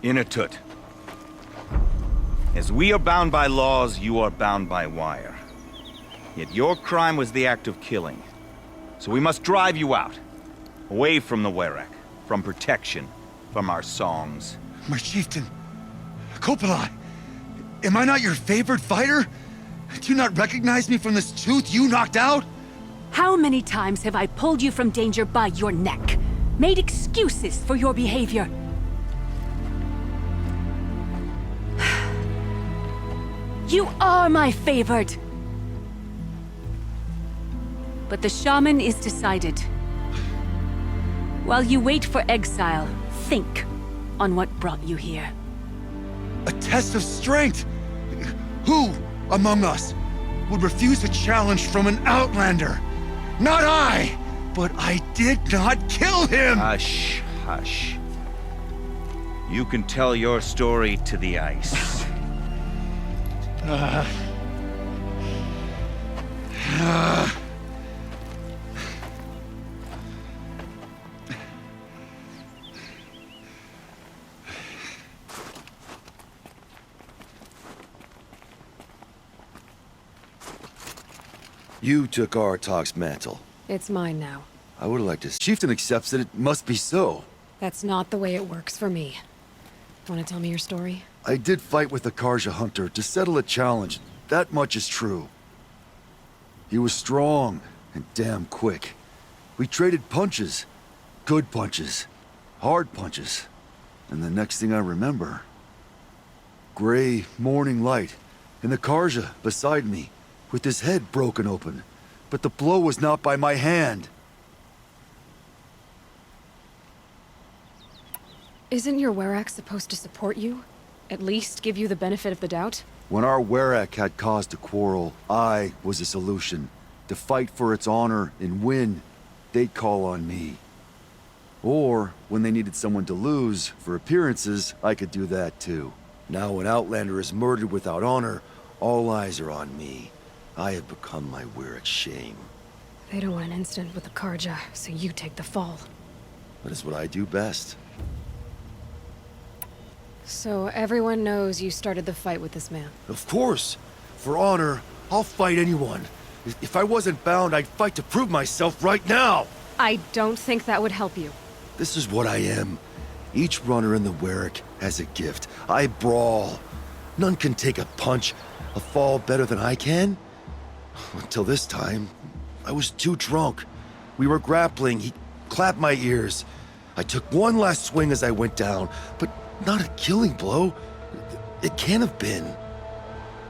Inatut. As we are bound by laws, you are bound by wire. Yet your crime was the act of killing. So we must drive you out. Away from the Werak. From protection. From our songs. My chieftain. Kopalai. Am I not your favored fighter? Do you not recognize me from this tooth you knocked out? How many times have I pulled you from danger by your neck? Made excuses for your behavior? You are my favored! But the shaman is decided. While you wait for exile, think on what brought you here. A test of strength! Who among us would refuse a challenge from an outlander? Not I! But I did not kill him! Hush, hush. You can tell your story to the ice. You took Artok's mantle. It's mine now. I would have liked to... Chieftain accepts that it must be so. That's not the way it works for me. Want to tell me your story? I did fight with the Karja hunter to settle a challenge. That much is true. He was strong and damn quick. We traded punches. Good punches. Hard punches. And the next thing I remember... Gray morning light, and the Karja beside me, with his head broken open. But the blow was not by my hand. Isn't your Werak supposed to support you? At least give you the benefit of the doubt? When our Werak had cause to quarrel, I was the solution. To fight for its honor and win, they'd call on me. Or, when they needed someone to lose, for appearances, I could do that too. Now an Outlander is murdered without honor, all eyes are on me. I have become my Werak's shame. They don't want an incident with the Karja, so you take the fall. That is what I do best. So everyone knows you started the fight with this man? Of course! For honor, I'll fight anyone. If I wasn't bound, I'd fight to prove myself right now! I don't think that would help you. This is what I am. Each runner in the Werak has a gift. I brawl. None can take a punch, a fall better than I can. Until this time, I was too drunk. We were grappling, he clapped my ears. I took one last swing as I went down, but not a killing blow. It can't have been.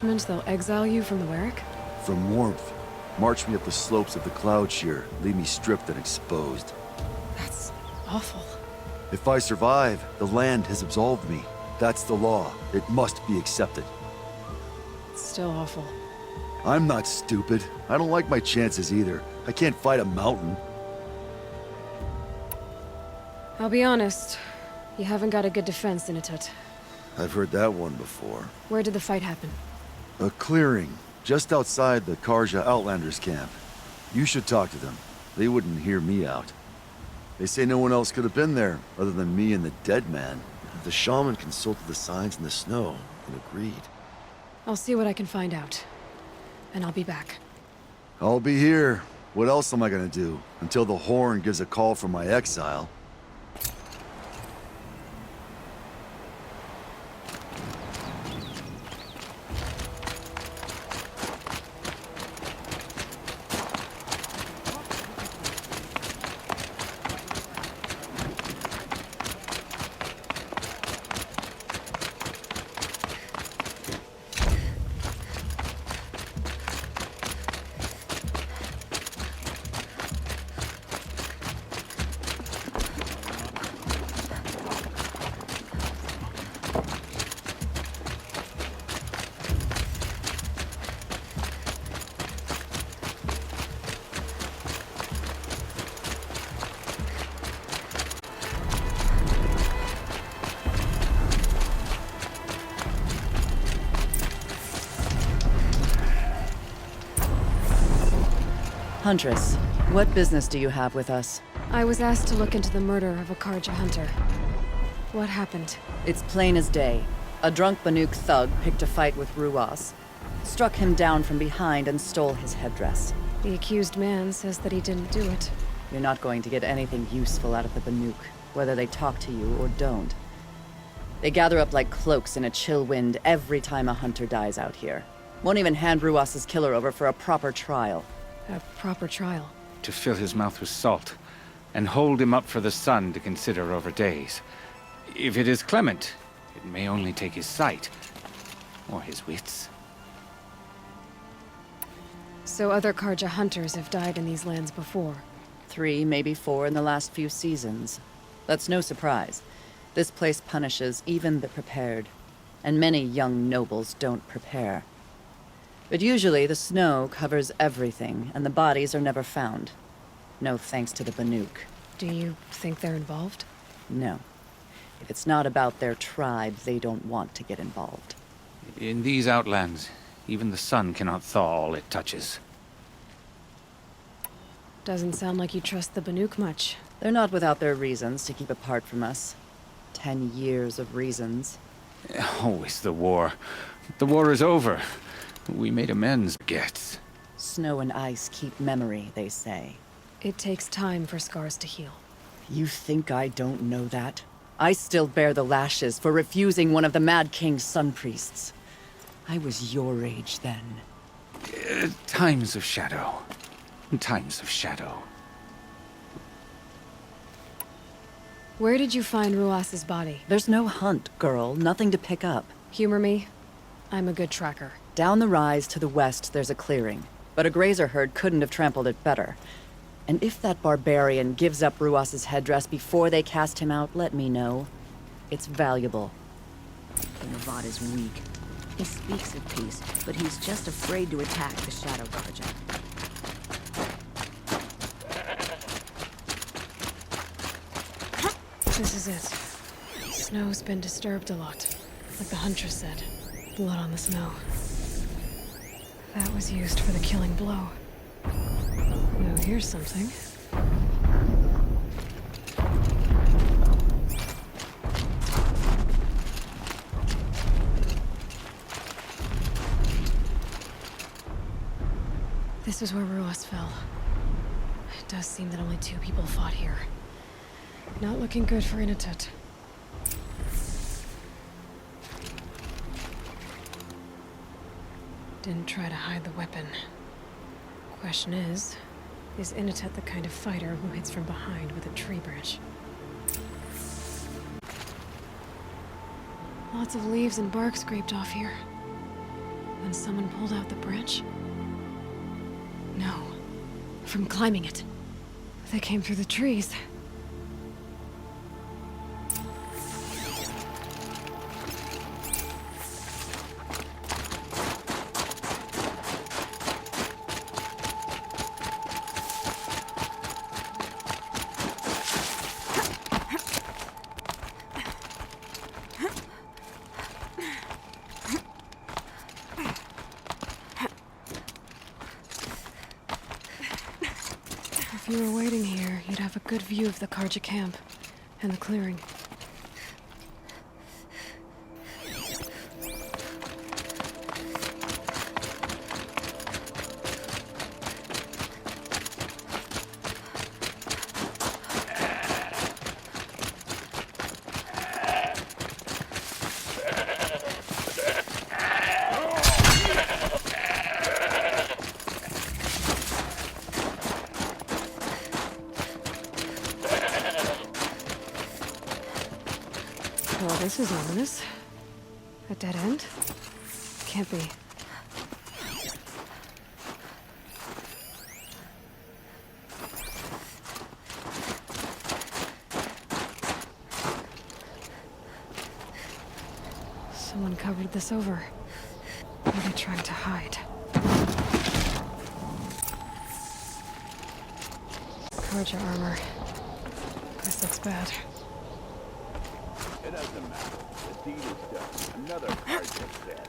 Means they'll exile you from the Werak? From warmth. March me up the slopes of the cloud shear, leave me stripped and exposed. That's awful. If I survive, the land has absolved me. That's the law. It must be accepted. It's still awful. I'm not stupid. I don't like my chances either. I can't fight a mountain. I'll be honest. You haven't got a good defense, Inatut. I've heard that one before. Where did the fight happen? A clearing, just outside the Karja Outlanders camp. You should talk to them. They wouldn't hear me out. They say no one else could have been there, other than me and the dead man. The shaman consulted the signs in the snow and agreed. I'll see what I can find out. And I'll be back. I'll be here. What else am I gonna do? Until the horn gives a call from my exile. Huntress, what business do you have with us? I was asked to look into the murder of a Karja hunter. What happened? It's plain as day. A drunk Banuk thug picked a fight with Ruas, struck him down from behind and stole his headdress. The accused man says that he didn't do it. You're not going to get anything useful out of the Banuk, whether they talk to you or don't. They gather up like cloaks in a chill wind every time a hunter dies out here. Won't even hand Ruas's killer over for a proper trial. A proper trial. To fill his mouth with salt, and hold him up for the sun to consider over days. If it is clement, it may only take his sight, or his wits. So other Karja hunters have died in these lands before. 3, maybe 4 in the last few seasons. That's no surprise. This place punishes even the prepared, and many young nobles don't prepare. But usually the snow covers everything, and the bodies are never found. No thanks to the Banuk. Do you think they're involved? No. If it's not about their tribe, they don't want to get involved. In these outlands, even the sun cannot thaw all it touches. Doesn't sound like you trust the Banuk much. They're not without their reasons to keep apart from us. 10 years of reasons. Always the war. The war is over. We made amends, Gets. Snow and ice keep memory, they say. It takes time for scars to heal. You think I don't know that? I still bear the lashes for refusing one of the Mad King's sun priests. I was your age then. Times of shadow. Times of shadow. Where did you find Ruas's body? There's no hunt, girl. Nothing to pick up. Humor me. I'm a good tracker. Down the rise to the west, there's a clearing. But a grazer herd couldn't have trampled it better. And if that barbarian gives up Ruas's headdress before they cast him out, let me know. It's valuable. Navad is weak. He speaks of peace, but he's just afraid to attack the Shadow Guardian. This is it. Snow's been disturbed a lot. Like the Huntress said. Blood on the snow. That was used for the killing blow. Now here's something. This is where Ruas fell. It does seem that only 2 people fought here. Not looking good for Inatut. Didn't try to hide the weapon. Question is Inatut the kind of fighter who hits from behind with a tree branch? Lots of leaves and bark scraped off here. When someone pulled out the branch? No. From climbing it. They came through the trees. If you were waiting here, you'd have a good view of the Karja camp and the clearing. Well, this is ominous. A dead end? Can't be. Someone covered this over. What are they trying to hide? Karja armor. This looks bad. It doesn't matter. The deed is done. Another Karja dead.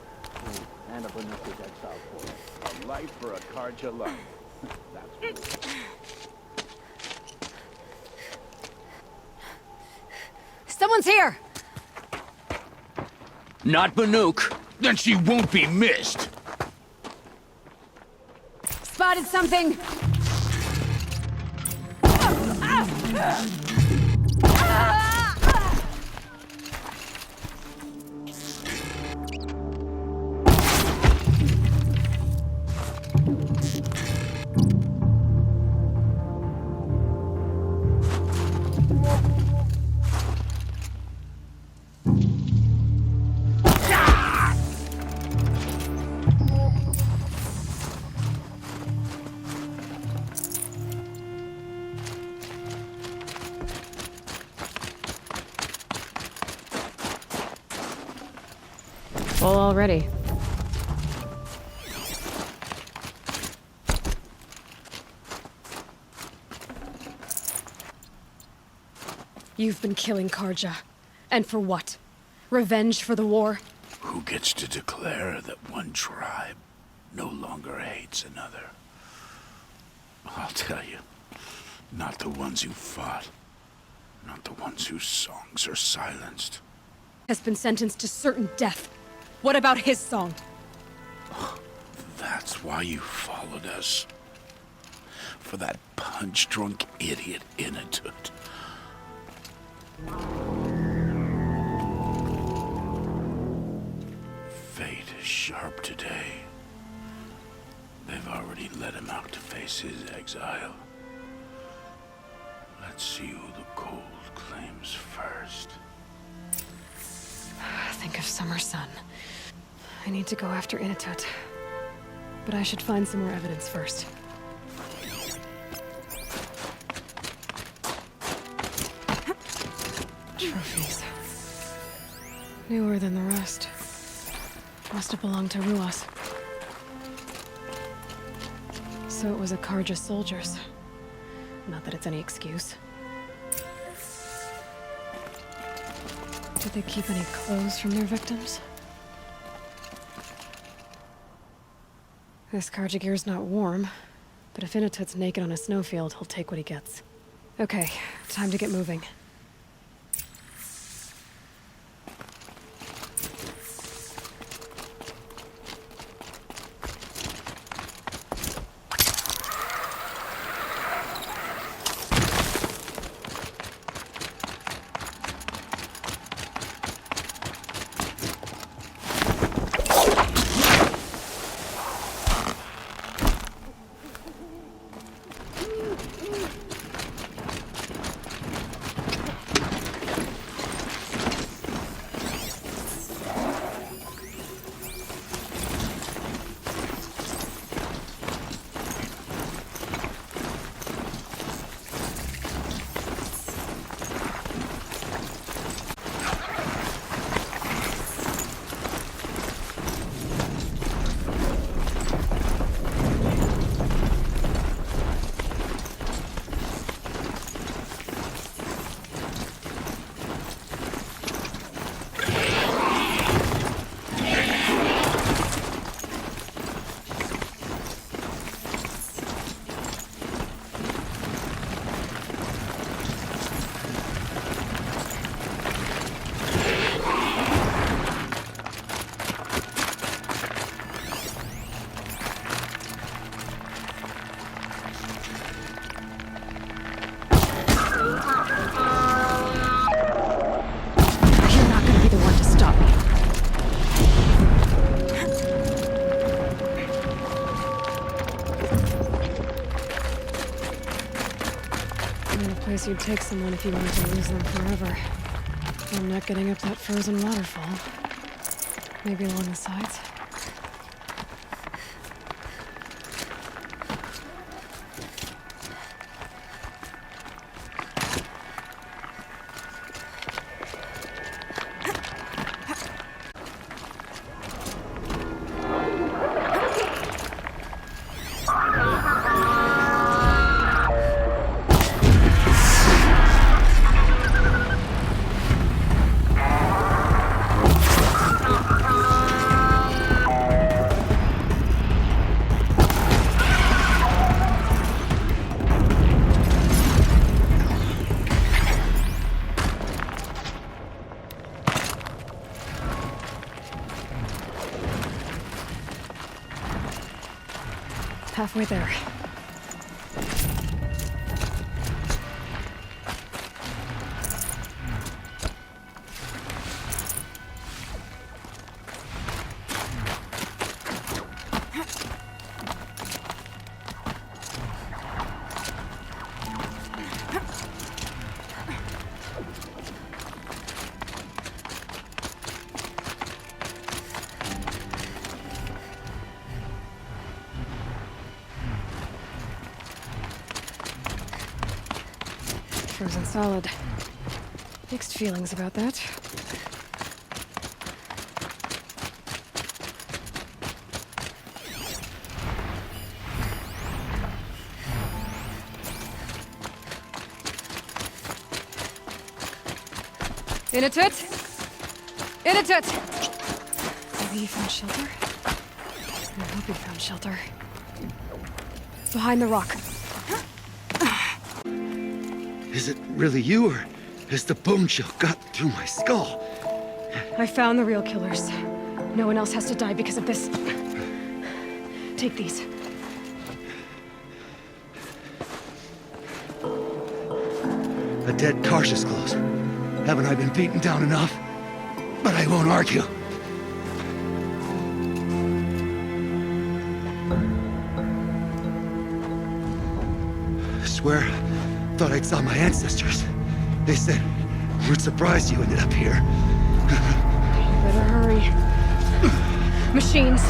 And a Banuk is exiled for it. A life for a Karja life. That's what. Someone's here! Not Banuk. Then she won't be missed. Spotted something! Full already. You've been killing Karja. And for what? Revenge for the war? Who gets to declare that one tribe no longer hates another? I'll tell you, not the ones who fought. Not the ones whose songs are silenced. Has been sentenced to certain death. What about his song? That's why you followed us. For that punch-drunk idiot Inatut. Fate is sharp today. They've already let him out to face his exile. Let's see who the cold claims first. Think of summer sun. I need to go after Inatut. But I should find some more evidence first. Trophies. Newer than the rest. Must have belonged to Ruas. So it was a Karja soldiers. Not that it's any excuse. Did they keep any clothes from their victims? This Karja gear's not warm, but if Inatut's naked on a snowfield, he'll take what he gets. Okay, time to get moving. You'd take someone if you wanted to lose them forever. I'm not getting up that frozen waterfall. Maybe along the sides? Halfway there. Frozen solid. Mixed feelings about that. In a tit! In a tit! Maybe he found shelter? I hope he found shelter. Behind the rock. Is it really you, or has the bone chill got through my skull? I found the real killers. No one else has to die because of this. Take these. A dead Karja's close. Haven't I been beaten down enough? But I won't argue. I swear, thought I'd saw my ancestors. They said, we're surprised you ended up here. Better hurry. Machines.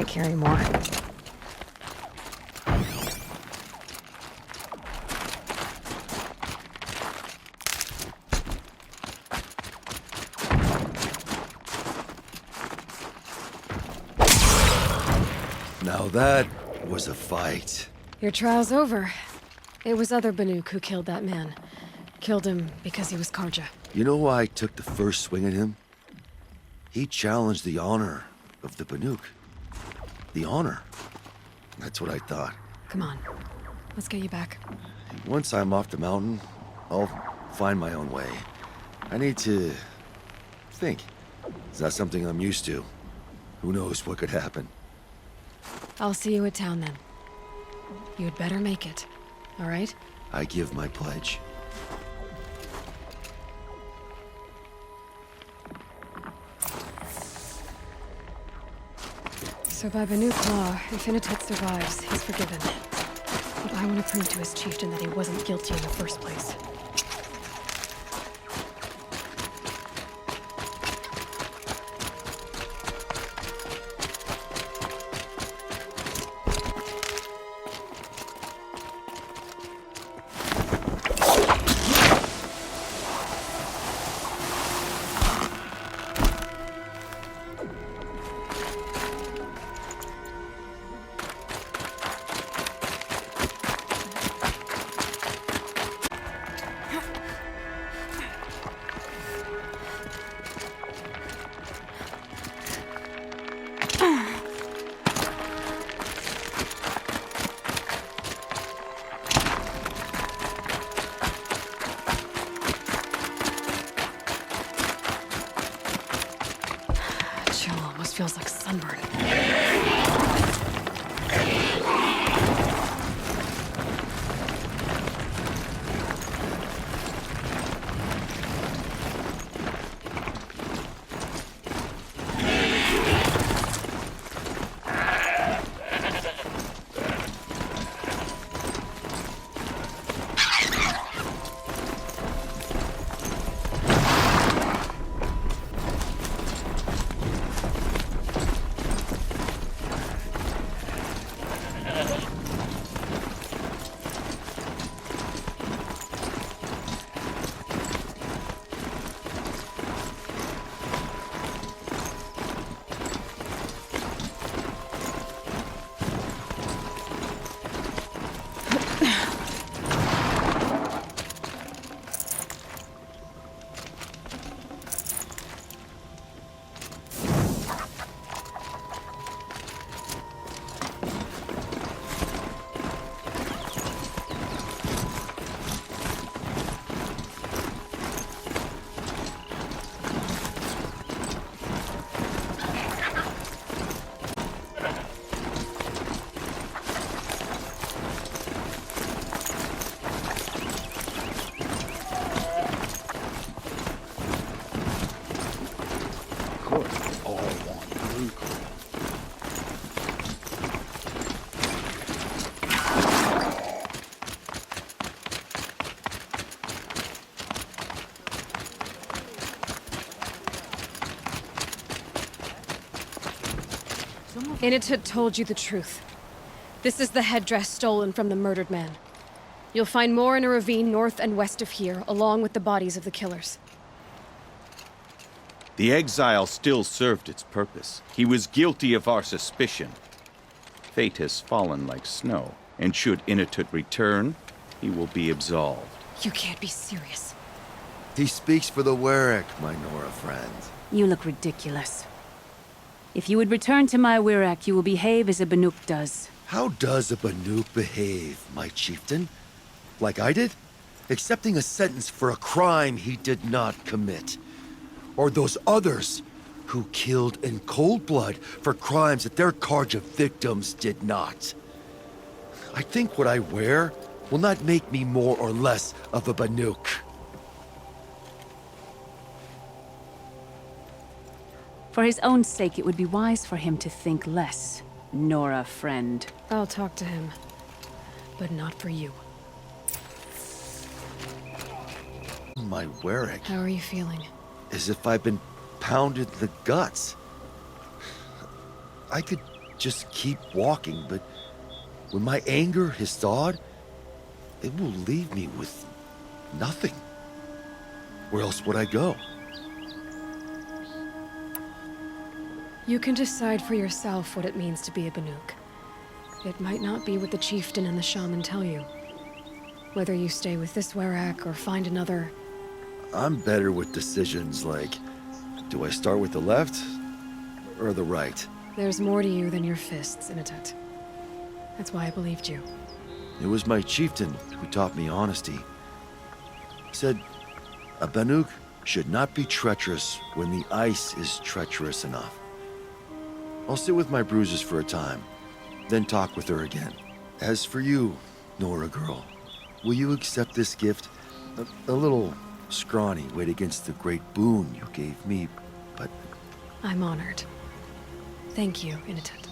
Carry more. Now that was a fight. Your trial's over. It was other Banuk who killed that man. Killed him because he was Karja. You know why I took the first swing at him? He challenged the honor of the Banuk. The honor. That's what I thought. Come on. Let's get you back. Once I'm off the mountain, I'll find my own way. I need to... think. It's not something I'm used to. Who knows what could happen? I'll see you at town then. You'd better make it, all right? I give my pledge. So by Banuk law, if Initet survives, he's forgiven. But I want to prove to his chieftain that he wasn't guilty in the first place. Chill almost feels like sunburn. Initet told you the truth. This is the headdress stolen from the murdered man. You'll find more in a ravine north and west of here, along with the bodies of the killers. The exile still served its purpose. He was guilty of our suspicion. Fate has fallen like snow, and should Inatut return, he will be absolved. You can't be serious. He speaks for the Warwick, my Nora friend. You look ridiculous. If you would return to my Wirak, you will behave as a Banuk does. How does a Banuk behave, my chieftain? Like I did? Accepting a sentence for a crime he did not commit. Or those others who killed in cold blood for crimes that their Karja victims did not. I think what I wear will not make me more or less of a Banuk. For his own sake, it would be wise for him to think less. Nora, friend. I'll talk to him. But not for you. My Warwick. How are you feeling? As if I've been pounded in the guts. I could just keep walking, but when my anger has thawed, it will leave me with nothing. Where else would I go? You can decide for yourself what it means to be a Banuk. It might not be what the chieftain and the shaman tell you. Whether you stay with this Warwick or find another... I'm better with decisions like, do I start with the left or the right? There's more to you than your fists, Initet. That's why I believed you. It was my chieftain who taught me honesty. He said, A Banuk should not be treacherous when the ice is treacherous enough. I'll sit with my bruises for a time, then talk with her again. As for you, Nora girl, will you accept this gift? A little scrawny weighed against the great boon you gave me, but... I'm honored. Thank you, Initet.